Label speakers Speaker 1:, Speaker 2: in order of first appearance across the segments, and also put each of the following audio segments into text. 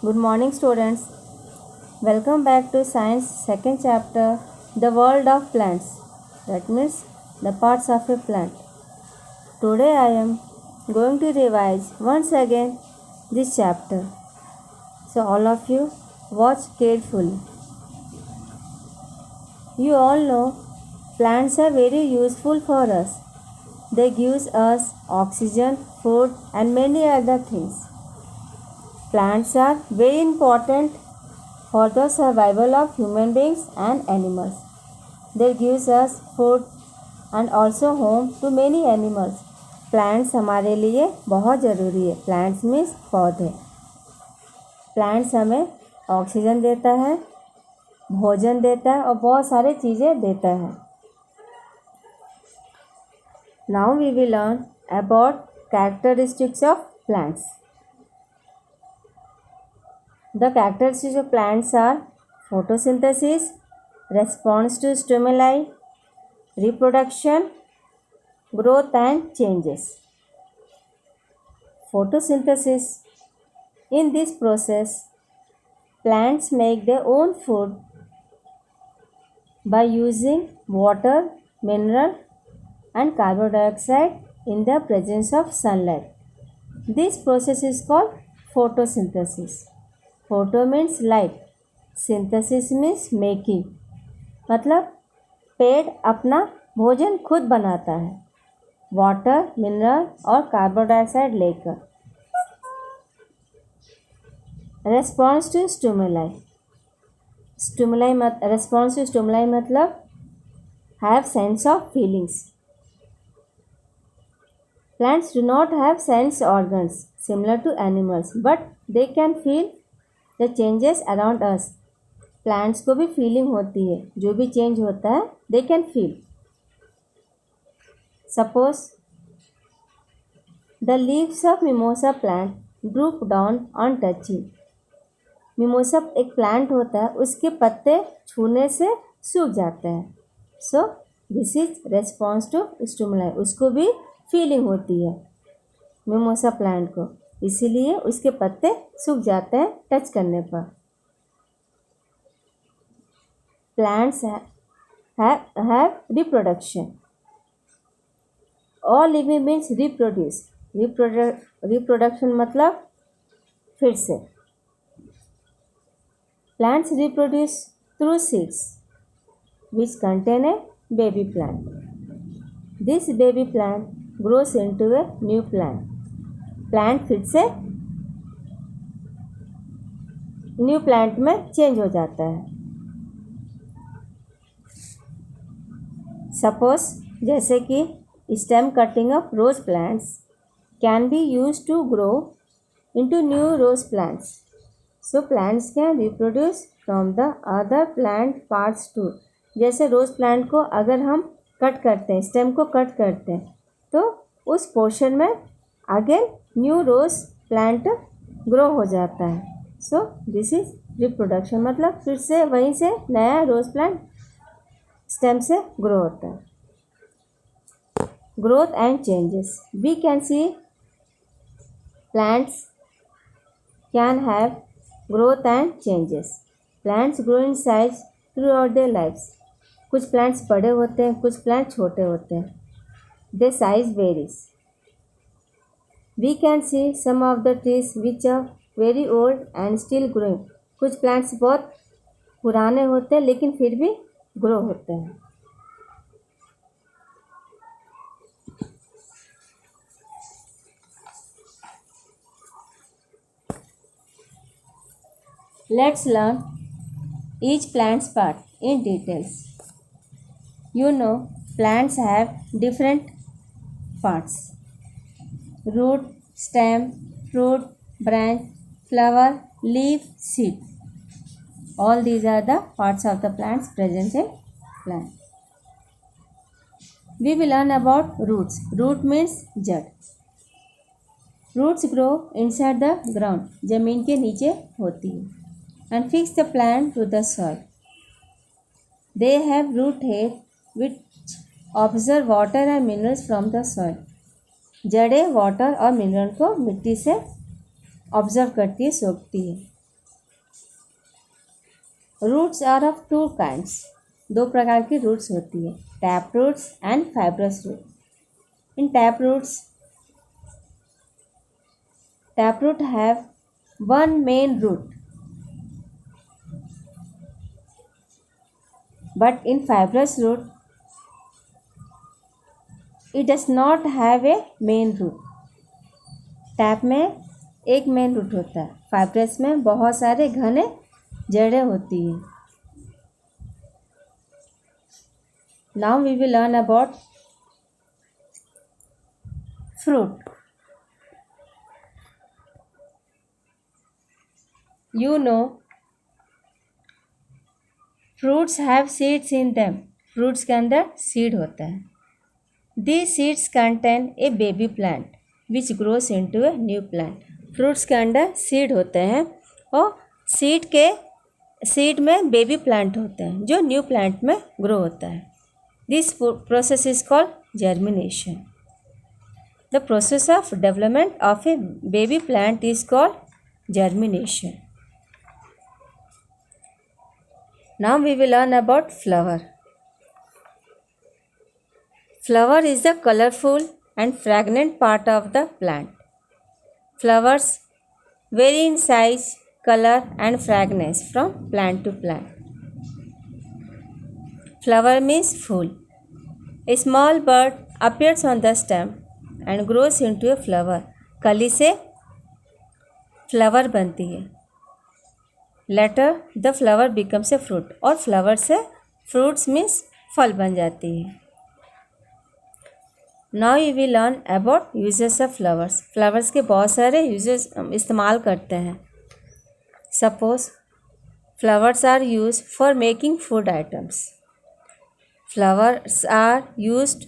Speaker 1: Good morning, students. Welcome back to Science second chapter, The World of Plants. That means the parts of a plant. Today I am going to revise once again this chapter. So all of you watch carefully. You all know plants are very useful for us. They give us oxygen, food and many other things. Plants are very important for the survival of human beings and animals. They give us food and also home to many animals. Plants हमारे लिए बहुत ज़रूरी है. Plants means पौधे. Plants हमें oxygen देता है, भोजन देता है और बहुत सारी चीज़ें देता है. Now we will learn about characteristics of plants. The characteristics of plants are photosynthesis, response to stimuli, reproduction, growth and changes. Photosynthesis. In this process, plants make their own food by using water, mineral and carbon dioxide in the presence of sunlight. This process is called photosynthesis. Photo means light, synthesis means making. मतलब पेड़ अपना भोजन खुद बनाता है water, mineral और carbon dioxide लेकर. Response to stimuli. Response to stimuli मतलब have sense of feelings. Plants do not have sense organs similar to animals but they can feel the changes around us. Plants को भी feeling होती है, जो भी change होता है they can feel. Suppose the leaves of mimosa plant droop down on touching. Mimosa एक plant होता है, उसके पत्ते छूने से सूख जाते हैं. So this is response to stimuli. उसको भी फीलिंग होती है मिमोसा प्लांट को, इसीलिए उसके पत्ते सूख जाते हैं टच करने पर. Plants have reproduction. All living beings reproduce. Reproduction मतलब फिर से. Plants reproduce through seeds which contain a baby plant. This baby plant grows into a new plant. Plant फिर से न्यू प्लांट में चेंज हो जाता है. सपोज जैसे कि stem cutting of rose plants can be use to grow into new rose plants. So plants can reproduce from the other plant parts too. जैसे rose plant को अगर हम कट करते हैं, स्टेम को कट करते हैं, तो उस पोर्शन में आगे न्यू रोज प्लांट ग्रो हो जाता है. So this is reproduction. मतलब फिर से वहीं से नया रोज प्लांट स्टेम से ग्रो होता है. Growth and changes. We can see plants can have growth and changes. Plants grow in size throughout their lifes. कुछ प्लांट्स बड़े होते हैं, कुछ प्लांट छोटे होते हैं. Their size varies. We can see some of the trees which are very old and still growing. कुछ plants बहुत पुराने होते हैं लेकिन फिर भी ग्रो होते हैं. Let's learn each plant's part in details. You know, plants have different parts. Root, stem, fruit, branch, flower, leaf, seed. All these are the parts of the plants present in plant. We will learn about roots. Root means जड़. Roots grow inside the ground. जमीन के नीचे होती है. And fix the plant to the soil. They have root hair which absorb water and minerals from the soil. जड़ें water और mineral को मिट्टी से ऑब्जर्व करती है, सोखती है. Roots are of two kinds, दो प्रकार की रूट्स होती है, tap roots and fibrous root. In tap root have one main root, but in fibrous root it does not have a main root. Tap में एक मेन रूट होता है, fibrous में बहुत सारे घने जड़ें होती हैं। Now we will learn about fruit. You know fruits have seeds in them, fruits के अंदर सीड होता है। These seeds contain a baby plant which grows into a new plant. Fruits के अंदर सीड होते हैं और सीड में बेबी प्लांट होते हैं जो न्यू प्लांट में ग्रो होता है। This process is called germination. The process of development of a baby plant is called germination. Now we will learn about flower. Flower is the colorful and fragrant part of the plant. Flowers vary in size, color and fragrance from plant to plant. Flower means फूल. A small bird appears on the stem and grows into a flower. कली से flower बनती है. Later the flower becomes a fruit. और flower से fruits means फल बन जाती है. Now you will learn about uses of flowers. Flowers के बहुत सारे यूजेस इस्तेमाल करते हैं। Suppose flowers are use for making food items. Flowers are used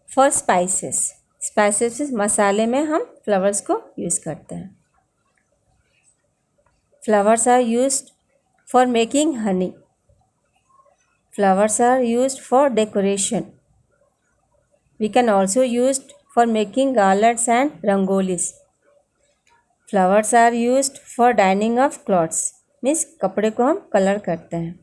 Speaker 1: for spices मसाले में हम फ्लावर्स को यूज़ करते हैं। Flowers are used for making honey. Flowers are used for decoration. We can also used for making garlands and rangolis. Flowers are used for dyeing of clothes. Means कपड़े को हम colour करते हैं।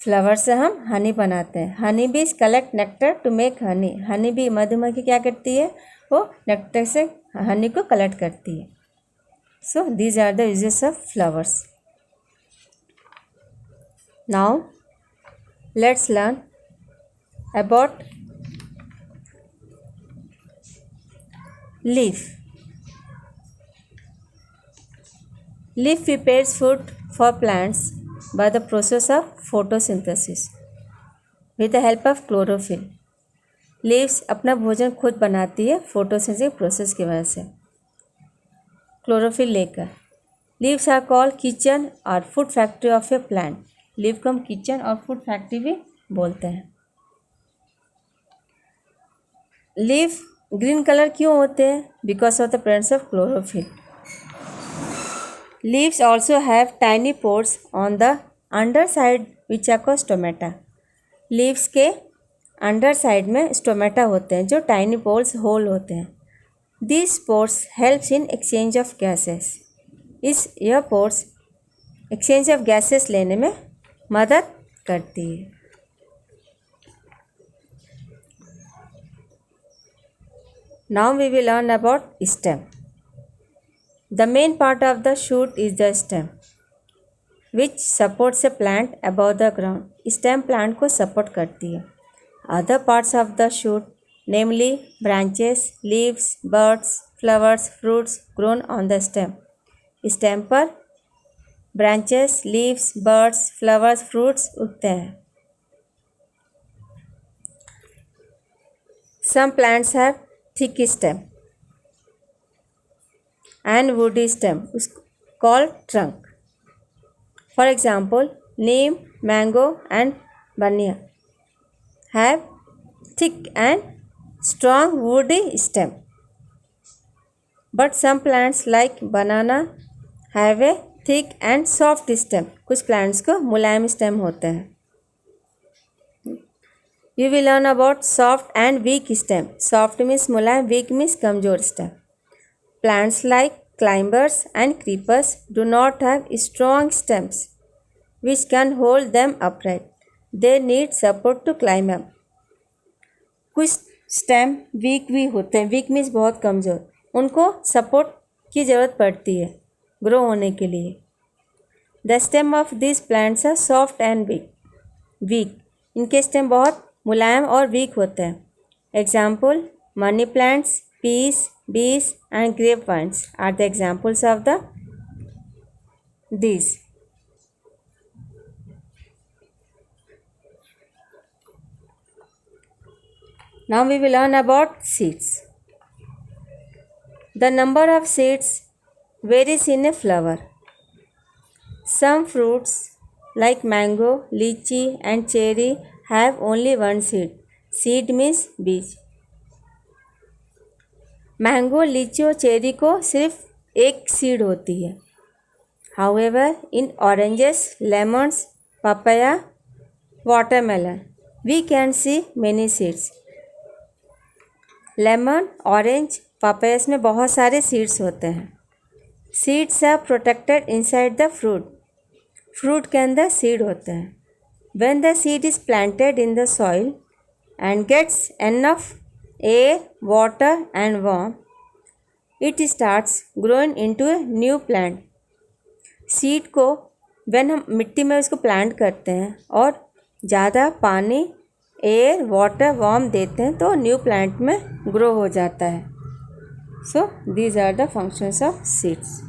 Speaker 1: Flower से हम honey बनाते हैं। Honey bee collect nectar to make honey. Honey bee मधुमक्खी क्या करती है, वो नेक्टर से हनी को कलेक्ट करती है। So these are the uses of flowers. Now let's learn about leaf. Leaf prepares food for plants by the process of photosynthesis with the help of chlorophyll. Leaves अपना भोजन खुद बनाती है फोटोसिंथेसिस प्रोसेस की वजह से, क्लोरोफिल लेकर। Leaves are called kitchen और food factory of A plant. Leave को हम किचन और फूड फैक्ट्री भी बोलते हैं। लीफ ग्रीन कलर क्यों होते हैं? Because of the presence of chlorophyll. Leaves also have tiny pores on the under side which are called stomata. Leaves के अंडर साइड में स्टोमेटा होते हैं जो टाइनी पोर्स होल होते हैं। This pores helps in exchange of gases. यह pores exchange of gases लेने में मदद करती है। Now we will learn about stem. The main part of the shoot is the stem, which supports a plant above the ground. Stem plant को support करती है। Other parts of the shoot, namely branches, leaves, buds, flowers, fruits, grown on the stem. Stem पर branches, leaves, buds, flowers, fruits उगते हैं। Some plants have thick stem and woody stem called trunk. For example, neem, mango and bania have thick and strong woody stem. But some plants like banana have a thick and soft stem. कुछ plants को मुलायम stem होते हैं। You will learn about soft and weak stem. Soft means Mulayam, weak means कमजोर stem. Plants like Climbers and creepers do not have strong stems which can hold them upright. They need support to climb up. कुछ stem week भी होते हैं, week means बहुत कमज़ोर, उनको support की ज़रूरत पड़ती है ग्रो होने के लिए. The stem of this plants are soft and weak. इनके स्टेम बहुत मुलायम और वीक होते हैं. Example money plants, peas, bees and grapevines are the examples of these. Now we will learn about seeds. The number of seeds varies in a flower. Some fruits like mango, lychee and cherry have only one seed. Seed means बीज. Mango, litchi और cherry को सिर्फ एक seed होती है. However in oranges, lemons, papaya, watermelon we can see many seeds. Lemon, orange, papayas में बहुत सारे सीड्स होते हैं. Seeds are protected inside the fruit. Fruit के अंदर सीड होते हैं. When the seed is planted in the soil and gets enough air, water and warmth, it starts growing into a new plant. Seed को when हम मिट्टी में उसको plant करते हैं और ज़्यादा पानी, एयर, वाटर, वार्म देते हैं तो न्यू प्लांट में ग्रो हो जाता है. So these are the functions of seeds.